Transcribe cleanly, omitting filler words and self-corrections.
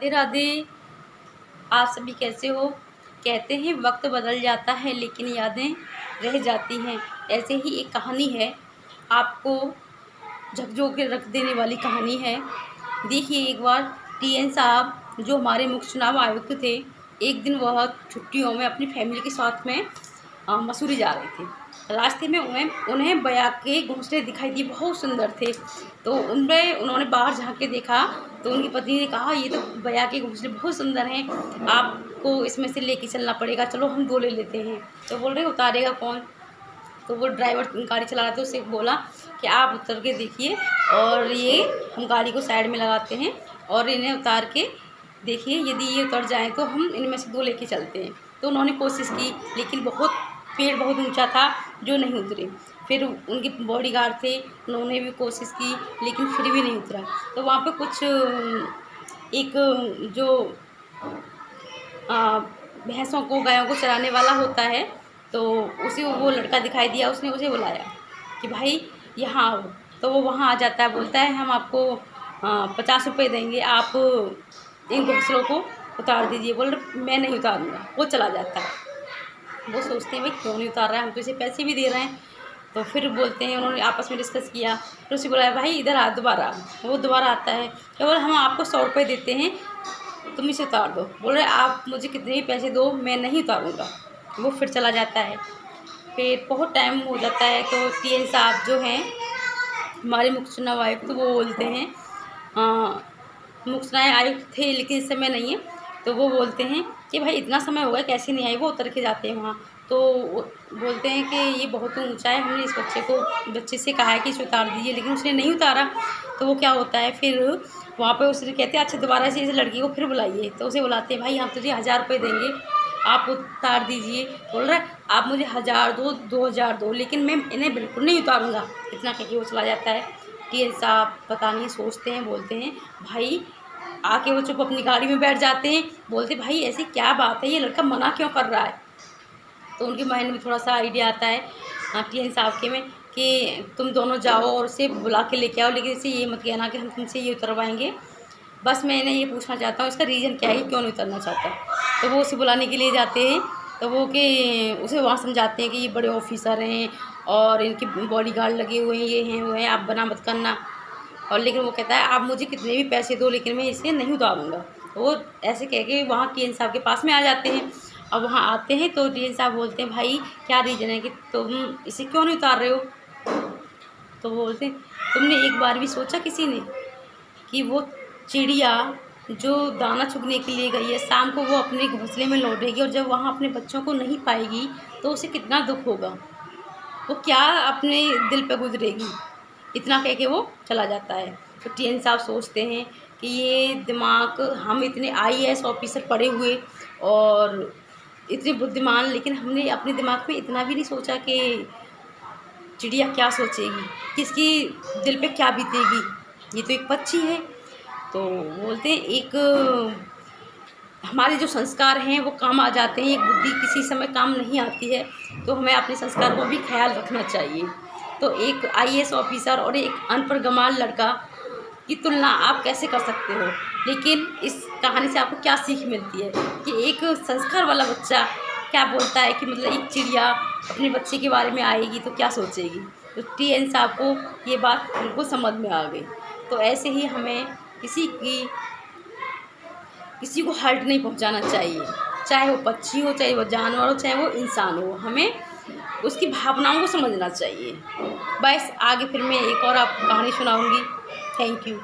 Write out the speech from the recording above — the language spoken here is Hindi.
राधे राधे। आप सभी कैसे हो? कहते हैं वक्त बदल जाता है लेकिन यादें रह जाती हैं। ऐसे ही एक कहानी है, आपको झकझोर के रख देने वाली कहानी है। देखिए, एक बार टीएन साहब जो हमारे मुख्य चुनाव आयुक्त थे, एक दिन वह छुट्टियों में अपनी फैमिली के साथ में मसूरी जा रहे थे। रास्ते में उन्हें बया के घोंसले दिखाई दिए, बहुत सुंदर थे। तो उनमें उन्होंने बाहर झाँक के देखा तो उनकी पत्नी ने कहा, ये तो बया के घोंसले बहुत सुंदर हैं, आपको इसमें से लेके चलना पड़ेगा, चलो हम 2 ले लेते हैं। तो बोल रहे उतारेगा कौन? तो वो ड्राइवर गाड़ी चला रहा था, उससे बोला कि आप उतर के देखिए और ये हम गाड़ी को साइड में लगाते हैं और इन्हें उतार के देखिए, यदि ये उतर जाएँ तो हम इनमें से 2 लेके चलते हैं। तो उन्होंने कोशिश की, लेकिन पेड़ बहुत ऊंचा था जो नहीं उतरे। फिर उनके बॉडीगार्ड थे, उन्होंने भी कोशिश की लेकिन फिर भी नहीं उतरा। तो वहाँ पे कुछ एक जो भैंसों को गायों को चराने वाला होता है, तो उसे वो लड़का दिखाई दिया। उसने उसे बुलाया कि भाई यहाँ आओ। तो वो वहाँ आ जाता है, बोलता है हम आपको 50 रुपये देंगे, आप इन घोंसलों को उतार दीजिए। बोल मैं नहीं उतारूँगा। वो चला जाता है। वो सोचते हैं भाई क्यों नहीं उतार रहा है, हम तो इसे पैसे भी दे रहे हैं। तो फिर बोलते हैं, उन्होंने आपस में डिस्कस किया, फिर उसे बोला भाई इधर आ दोबारा। वो दोबारा आता है, तो बोला हम आपको 100 रुपये देते हैं, तुम इसे उतार दो। बोल रहे आप मुझे कितने भी पैसे दो, मैं नहीं उतारूँगा। वो फिर चला जाता है। फिर बहुत टाइम हो जाता है तो टीएन साहब जो हैं हमारे मुख्य चुनाव आयुक्त, तो वो बोलते हैं, मुख्य चुनाव आयुक्त थे लेकिन इस समय नहीं है, तो वो बोलते हैं कि भाई इतना समय हो गया कैसे नहीं आई। वो उतर के जाते हैं वहाँ, तो बोलते हैं कि ये बहुत ऊंचा है, हमने इस बच्चे से कहा है कि इसे उतार दीजिए, लेकिन उसने नहीं उतारा। तो वो क्या होता है, फिर वहाँ पे उसने कहते हैं अच्छा दोबारा से इस लड़की को फिर बुलाइए। तो उसे बुलाते हैं, भाई हम तुझे 1000 रुपये देंगे, आप उतार दीजिए। बोल रहा है आप मुझे 1000 दो, 2000 दो, लेकिन मैं इन्हें बिल्कुल नहीं उतारूँगा। इतना कह के वो चला जाता है। टीएन साहब पता नहीं सोचते हैं, बोलते हैं भाई, आके वो चुप अपनी गाड़ी में बैठ जाते हैं। बोलते भाई ऐसी क्या बात है, ये लड़का मना क्यों कर रहा है? तो उनके माइंड में थोड़ा सा आइडिया आता है टीएन साहब के में कि तुम दोनों जाओ और उसे बुला के लेके आओ, लेकिन इसे ये मत कहना कि हम तुमसे ये उतरवाएंगे। बस मैं इन्हें ये पूछना चाहता हूँ इसका रीज़न क्या है, क्यों नहीं उतरना चाहता। तो वो उसे बुलाने के लिए जाते हैं। तो वो कि उसे वहाँ समझाते हैं कि ये बड़े ऑफिसर हैं और इनके बॉडीगार्ड लगे हुए हैं, ये हैं वो हैं, आप बना मत करना। और लेकिन वो कहता है आप मुझे कितने भी पैसे दो, लेकिन मैं इसे नहीं उतारूँगा। वो ऐसे कह के वहाँ टीएन साहब के पास में आ जाते हैं। अब वहाँ आते हैं तो टीएन साहब बोलते हैं भाई क्या रीज़न है कि तुम इसे क्यों नहीं उतार रहे हो? तो वो बोलते हैं तुमने एक बार भी सोचा किसी ने कि वो चिड़िया जो दाना चुगने के लिए गई है, शाम को वो अपने घोंसले में लौटेगी और जब वहाँ अपने बच्चों को नहीं पाएगी तो उसे कितना दुख होगा, वो क्या अपने दिल पे गुजरेगी। इतना कह के वो चला जाता है। तो टीएन साहब सोचते हैं कि ये दिमाग, हम इतने आईएएस ऑफिसर पढ़े हुए और इतने बुद्धिमान, लेकिन हमने अपने दिमाग में इतना भी नहीं सोचा कि चिड़िया क्या सोचेगी, किसकी दिल पे क्या बीतेगी, ये तो एक पक्षी है। तो बोलते हैं एक हमारे जो संस्कार हैं वो काम आ जाते हैं, एक बुद्धि किसी समय काम नहीं आती है, तो हमें अपने संस्कार को भी ख्याल रखना चाहिए। तो एक आईएएस ऑफिसर और एक अनपढ़ गंवार लड़का की तुलना आप कैसे कर सकते हो? लेकिन इस कहानी से आपको क्या सीख मिलती है कि एक संस्कार वाला बच्चा क्या बोलता है कि मतलब एक चिड़िया अपने बच्चे के बारे में आएगी तो क्या सोचेगी। तो टीएन साहब को ये बात बिल्कुल समझ में आ गई। तो ऐसे ही हमें किसी को हर्ट नहीं पहुंचाना चाहिए, चाहे वो पक्षी हो, चाहे वो जानवर हो, चाहे वो इंसान हो, हमें उसकी भावनाओं को समझना चाहिए। बस आगे फिर मैं एक और आपको कहानी सुनाऊंगी। Thank you.